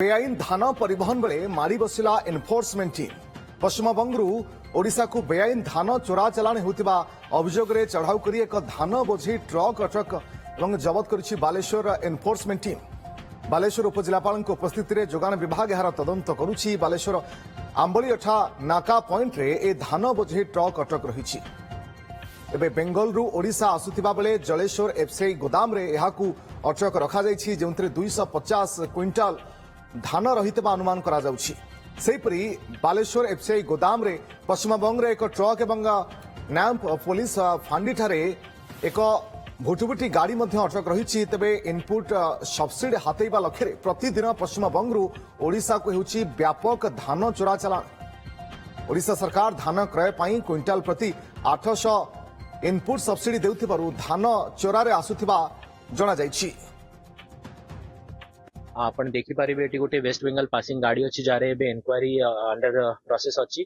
बेआईन धान परिवहन बेले मारी बसिला एनफोर्समेंट टीम पश्चिमबंगरू ओडिशा को बेआईन धान चोरा चलाणी होतिबा अभियोग रे चढ़ाऊ करी एक धान बोझी ट्रक अटक और जबत करिछि बालेश्वर एनफोर्समेंट टीम। बालेश्वर उपजिलापाल उपस्थित रे जोगान विभाग यार तदंत करुछि। बालेश्वर आंबली अठा नाका पॉइंट रे ए धान बोझी ट्रक अटक रहिछि। एबे बेंगलरू ओडिशा आसुथिबा बेले जलेश्वर एफसीआई गोदाम रे एहाकू अटक रखा जाइछि, जेउंतरे 250 क्विंटाल धान रहितबा अनुमान करा जाउछि। सेहिपरि बालेश्वर एफसीआई गोदाम रे पश्चिमबंग रे एक ट्रक एवं नैम्प पुलिस फांडी ठारे एक भुटुभुटी गाड़ी मध्य अटक रही। तेबे इनपुट सब्सिडी हातेइबा लक्ष्य प्रतिदिन पश्चिमबंगरू ओडिशा को हेउछि व्यापक धान चोरा चलाण। ओडिशा सरकार धान क्रय पाई क्विंटाल प्रति 800 इनपुट सब्सिडी देउथिबारु धान चोरारे आसुथिबा जणा जाइछि। आपण देखि पारिबे एटी गोटे वेस्ट बेंगल पासिंग गाड़ी अछि जारे एबे इनक्वायरी अंडर प्रोसेस अछि।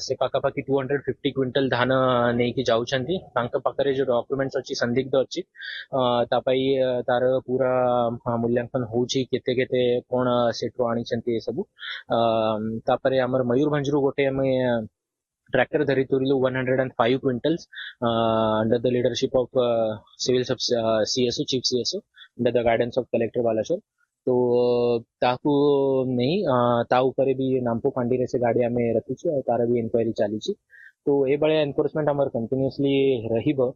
से पाखापाखि 250 क्विंटल धान नहीं कि जाउछंती। तांका पाखरे जो डॉक्यूमेंट्स अछि संदिग्ध अछि तापाई तार पूरा मूल्यांकन होउछि केते केते कोन सेटरो आनी छंती ए सब। तापरे हमर मयूरभंजरू गोटे हमें ट्रैक्टर धरितुरिलु 105 quintals under the leadership of civil CSO chief CSO under the guidance of collector Baleshwar. तो ताकू नहीं ता ऊपर भी नामपो पांडी रे से गाड़ी आमे रखी तार भी इंक्वायरी चली। तो ए बड़े एनफोर्समेंट हमर कंटिन्यूअसली रहिबो।